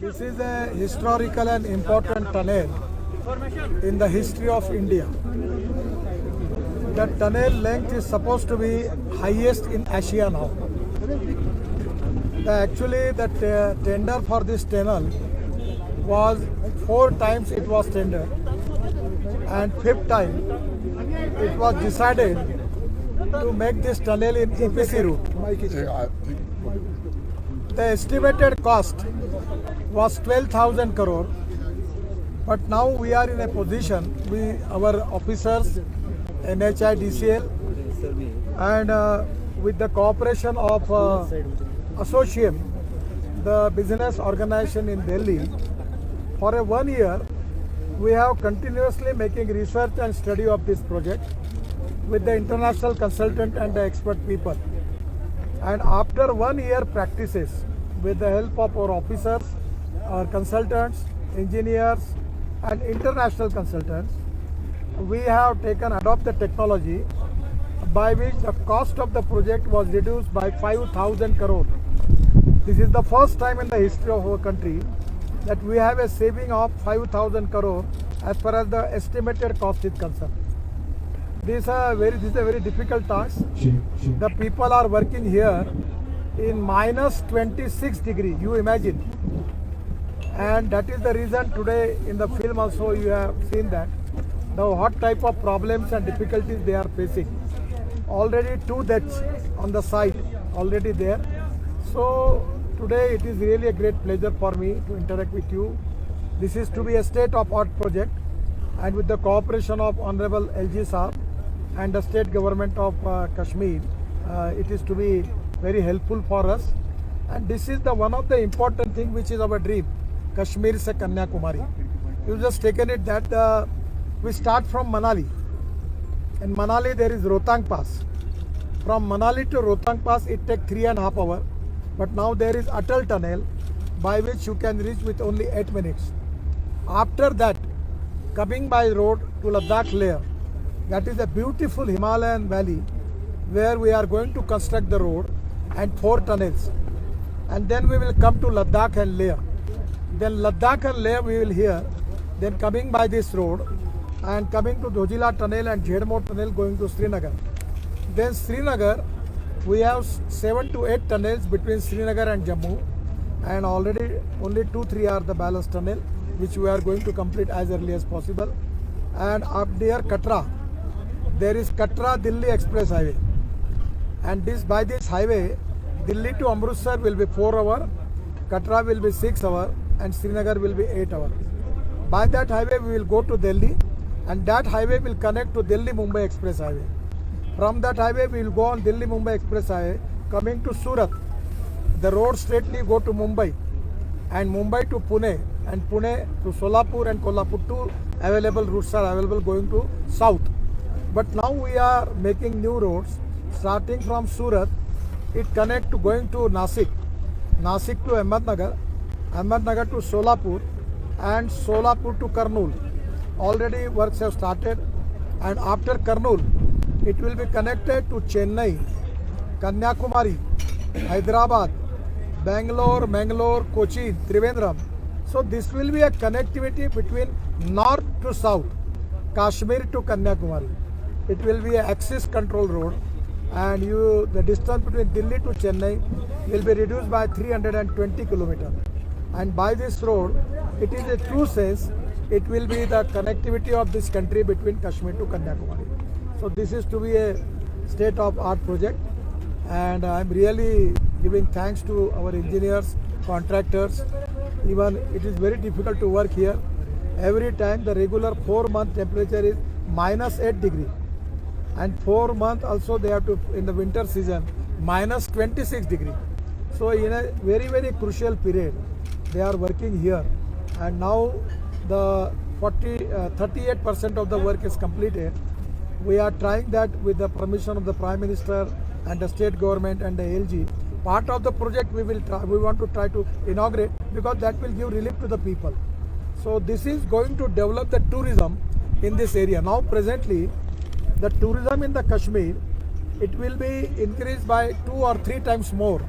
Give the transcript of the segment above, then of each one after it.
This is a historical and important tunnel in the history of India. The tunnel length is supposed to be highest in Asia now. Actually, the tender for this tunnel was 4 times it was tendered, and 5th time it was decided to make this tunnel in EPC route. The estimated cost was 12,000 crore, but now we are in a position, our officers, NHI, DCL, and with the cooperation of Associate, the business organization in Delhi, for a 1 year, we have continuously making research and study of this project with the international consultant and the expert people. And after 1 year practices, with the help of our officers, our consultants, engineers, and international consultants, we have adopted technology by which the cost of the project was reduced by 5,000 crore. This is the first time in the history of our country that we have a saving of 5,000 crore as far as the estimated cost is concerned. This is a very difficult task. The people are working here in minus 26 degree, you imagine. And that is the reason today in the film also you have seen that what type of problems and difficulties they are facing. Already 2 deaths on the site already there. So today it is really a great pleasure for me to interact with you. This is to be a state-of-art project, and with the cooperation of Honorable LG Saab and the state government of Kashmir, it is to be very helpful for us. And this is the one of the important thing which is our dream, Kashmir se Kanyakumari. You just taken it that we start from Manali. In Manali there is Rohtang Pass. From Manali to Rohtang Pass it takes 3.5 hours. But now there is Atal Tunnel by which you can reach with only 8 minutes. After that, coming by road to Ladakh Leh, that is a beautiful Himalayan valley where we are going to construct the road and 4 tunnels. And then we will come to Ladakh and Leh. Then Ladakh and Leh we will hear. Then coming by this road and coming to Dojila Tunnel and Jhedmore Tunnel going to Srinagar. Then Srinagar, we have 7 to 8 tunnels between Srinagar and Jammu, and already only 2-3 are the balance tunnel, which we are going to complete as early as possible. And up near Katra, there is Katra Delhi Express Highway, and by this highway, Delhi to Amritsar will be 4 hours, Katra will be 6 hours, and Srinagar will be 8 hours. By that highway we will go to Delhi, and that highway will connect to Delhi Mumbai Express Highway. From that highway we will go on Delhi Mumbai Express Highway coming to Surat. The road straightly go to Mumbai, and Mumbai to Pune, and Pune to Solapur, and Kolhapur. 2 available routes are available going to south. But now we are making new roads starting from Surat. It connect to going to Nasik, Nasik to Ahmednagar, Ahmednagar to Solapur, and Solapur to Kurnool. Already works have started, and after Kurnool it will be connected to Chennai, Kanyakumari, Hyderabad, Bangalore, Mangalore, Kochi, Trivandrum. So this will be a connectivity between north to south, Kashmir to Kanyakumari. It will be an axis control road, and the distance between Delhi to Chennai will be reduced by 320 kilometers. And by this road, it is a true sense, it will be the connectivity of this country between Kashmir to Kanyakumari. So this is to be a state-of-art project, and I am really giving thanks to our engineers, contractors. Even it is very difficult to work here. Every time the regular 4-month temperature is minus 8 degree, and 4 months also they have to, in the winter season, minus 26 degree. So in a very crucial period, they are working here, and now the 38% of the work is completed. We are trying that with the permission of the Prime Minister and the state government and the LG. Part of the project we want to try to inaugurate, because that will give relief to the people. So this is going to develop the tourism in this area. Now presently, the tourism in the Kashmir, it will be increased by 2 or 3 times more.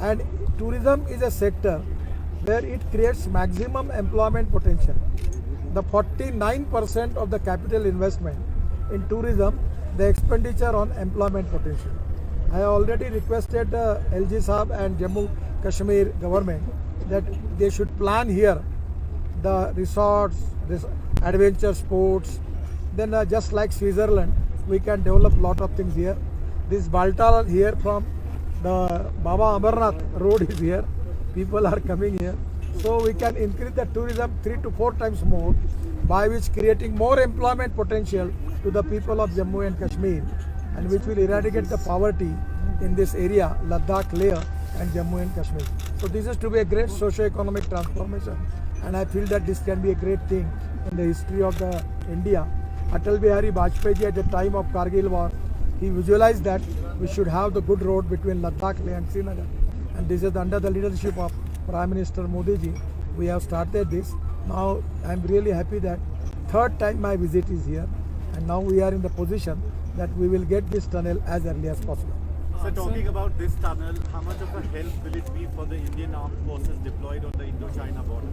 And tourism is a sector where it creates maximum employment potential. The 49% of the capital investment in tourism, the expenditure on employment potential. I already requested LG Saab and Jammu Kashmir government that they should plan here the resorts, adventure sports. Then just like Switzerland, we can develop lot of things here. This Baltal here from the Baba Amarnath road is here. People are coming here. So we can increase the tourism 3 to 4 times more, by which creating more employment potential to the people of Jammu and Kashmir, and which will eradicate the poverty in this area, Ladakh, Leh and Jammu and Kashmir. So this is to be a great socio-economic transformation, and I feel that this can be a great thing in the history of the India. Atal Bihari Vajpayee ji at the time of Kargil war, he visualized that we should have the good road between Ladakh, Leh and Srinagar. And this is under the leadership of Prime Minister Modi ji. We have started this. Now I am really happy that third time my visit is here, and now we are in the position that we will get this tunnel as early as possible. So talking about this tunnel, how much of a help will it be for the Indian armed forces deployed on the Indo-China border?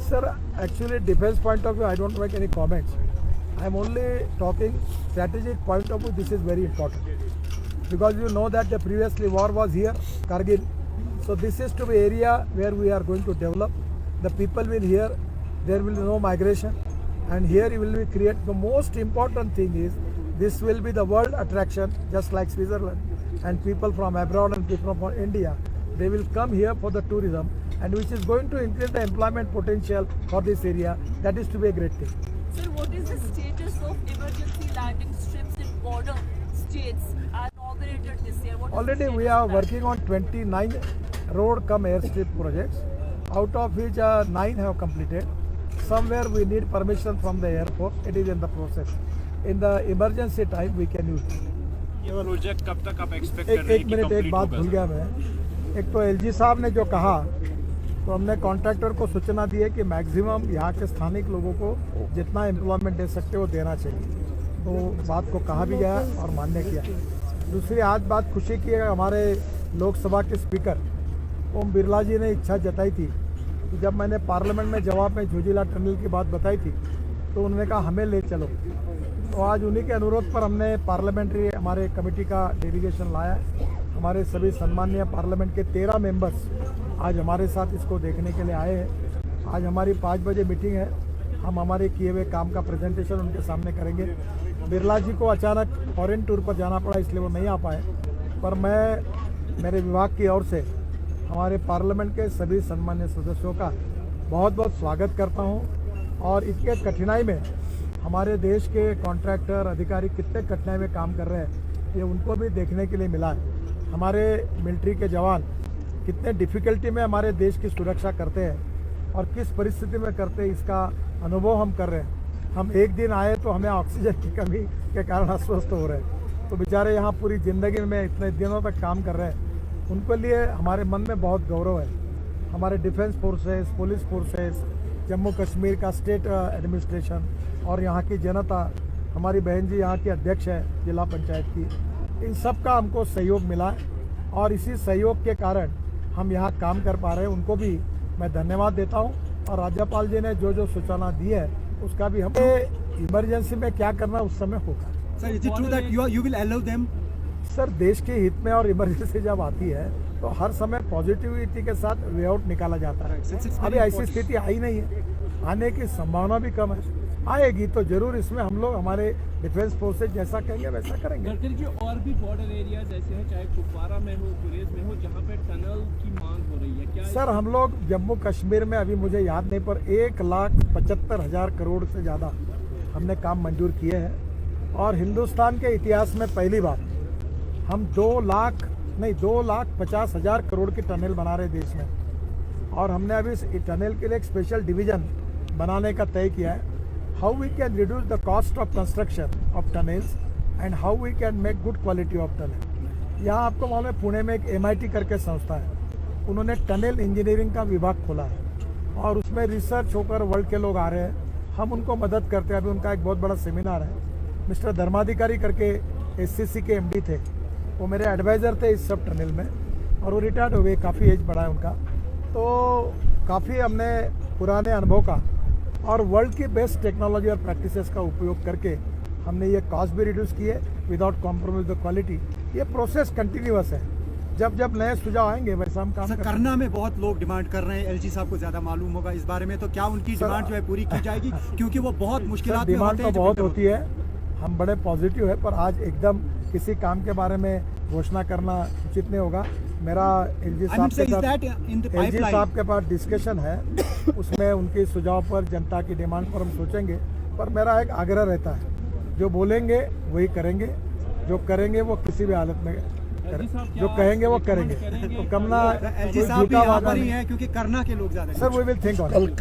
Sir, actually defense point of view, I don't make any comments. I am only talking strategic point of view. This is very important, because you know that the previously war was here, Kargil. So this is to be area where we are going to develop. The people will here, there will be no migration, and here we will create. The most important thing is this will be the world attraction, just like Switzerland, and people from abroad and people from India, they will come here for the tourism, and which is going to increase the employment potential for this area. That is to be a great thing. Sir, what is the status of emergency landing strips in border states inaugurated this year? What is Already the we status are of that? working on 29 road cum airstrip projects, out of which 9 have completed. Somewhere we need permission from the airport. It is in the process. In the emergency time we can use it. ये project कब तक आप expect कर रहे एक हैं कि minute, एक कंप्लीट बात होगा? भूल गया मैं। एक तो एलजी साहब ने जो कहा, तो हमने कॉन्ट्रैक्टर को सूचना दी है कि मैक्सिमम यहाँ के स्थानिक लोगों को जितना एम्प्लॉयमेंट दे सकते हो देना चाहिए। तो बात को कहा भी गया और मान्य किया। दूसरी आज बात खुशी की है, हमारे लोकसभा के स्पीकर ओम बिरला जी ने इच्छा जताई थी कि जब मैंने पार्लियामेंट में जवाब में झोजिला टनल की बात बताई थी, तो उन्होंने कहा हमें ले चलो। तो आज उन्हीं के अनुरोध पर हमने पार्लियामेंट्री हमारे कमेटी का डेलीगेशन लाया है। हमारे सभी सम्माननीय पार्लियामेंट के 13 मेंबर्स आज हमारे साथ इसको देखने के लिए आए हैं। आज हमारी 5 बजे मीटिंग है। हम हमारे किए हुए काम का प्रेजेंटेशन उनके सामने करेंगे। बिरला जी को अचानक फॉरेन टूर पर जाना पड़ा, इसलिए वो नहीं आ पाए, पर मैं मेरे विभाग की ओर से हमारे पार्लियामेंट के सभी सम्मान्य सदस्यों का बहुत बहुत स्वागत करता हूं। और इसके कठिनाई में हमारे देश के कॉन्ट्रैक्टर अधिकारी कितने कठिनाई में काम कर रहे हैं, ये उनको भी देखने के लिए मिला है। हमारे मिलिट्री के जवान कितने डिफ़िकल्टी में हमारे देश की सुरक्षा करते हैं और किस परिस्थिति में करते हैं, इसका अनुभव हम कर रहे हैं। हम एक दिन आए तो हमें ऑक्सीजन की कमी के कारण अस्वस्थ हो रहे हैं, तो बेचारे यहाँ पूरी ज़िंदगी में इतने दिनों तक काम कर रहे हैं। उनके लिए हमारे मन में बहुत गौरव है। हमारे defence forces, police forces, Jammu Kashmir का स्टेट एडमिनिस्ट्रेशन और यहाँ की जनता, हमारी बहन जी यहाँ की अध्यक्ष है जिला पंचायत की, इन सब का हमको सहयोग मिला है और इसी सहयोग के कारण हम यहाँ काम कर पा रहे हैं। उनको भी मैं धन्यवाद देता हूँ और राज्यपाल जी ने जो जो सूचना दी है उसका भी हमें इमरजेंसी में क्या करना उस समय होगा। Sir, is it true that you will allow them? Sir, देश के हित में और इमरजेंसी जब आती है तो हर समय पॉजिटिविटी के साथ वे आउट निकाला जाता है। अभी ऐसी स्थिति आई नहीं है, आने की संभावना भी कम है। आएगी तो जरूर इसमें हम लोग हमारे डिफेंस फोर्सेज जैसा कहेंगे वैसा करेंगे। गडकरी जी, और भी बॉर्डर एरियाज ऐसे हैं, चाहे कुपवारा में हो, गुरेज में हो, जहाँ पे टनल की मांग हो रही है, क्या सर हम लोग जम्मू कश्मीर में अभी मुझे याद नहीं पर 1,75,000 करोड़ से ज़्यादा हमने काम मंजूर किए हैं और हिंदुस्तान के इतिहास में पहली बार हम 2,50,000 करोड़ की टनल बना रहे देश में। और हमने अभी इस टनल के लिए एक स्पेशल डिवीजन बनाने का तय किया है। How we can reduce the cost of construction of tunnels and how we can make good quality of tunnel. यहाँ आपको मालूम है पुणे में एक MIT करके संस्था है, उन्होंने टनल इंजीनियरिंग का विभाग खोला है और उसमें रिसर्च होकर वर्ल्ड के लोग आ रहे हैं, हम उनको मदद करते हैं। अभी उनका एक बहुत बड़ा सेमिनार है। मिस्टर धर्माधिकारी करके SCC के MD थे, वो मेरे एडवाइज़र थे इस सब टनल में और वो रिटायर्ड हो गए, काफ़ी एज बढ़ा है उनका। तो काफ़ी हमने पुराने अनुभव का और वर्ल्ड की बेस्ट टेक्नोलॉजी और प्रैक्टिसेस का उपयोग करके हमने ये कॉस्ट भी रिड्यूस किए विदाउट कॉम्प्रोमाइज द क्वालिटी। ये प्रोसेस कंटिन्यूअस है, जब जब नए सुझाव आएंगे वैसा हम काम सर करेंगे। करना में बहुत लोग डिमांड कर रहे हैं, एलजी साहब को ज्यादा मालूम होगा इस बारे में, तो क्या उनकी सर, डिमांड जो है पूरी की जाएगी? क्योंकि वो बहुत मुश्किलात में डिमांड होते तो हैं जब बहुत enter होती है, हम बड़े पॉजिटिव है, पर आज एकदम किसी काम के बारे में घोषणा करना उचित नहीं होगा। मेरा एलजी I साहब mean, sir, के is that साथ in the एलजी pipeline? साहब के पास डिस्कशन है, उसमें उनके सुझाव पर, जनता की डिमांड पर हम सोचेंगे। पर मेरा एक आग्रह रहता है, जो बोलेंगे वही करेंगे, जो करेंगे वो किसी भी हालत में करें, जो कहेंगे वो करेंगे। तो कमना एलजी कोई साहब भी झूठा यहाँ वादा पर ही नहीं। है क्योंकि करना के लोग ज्यादा हैं। Sir we will think on it.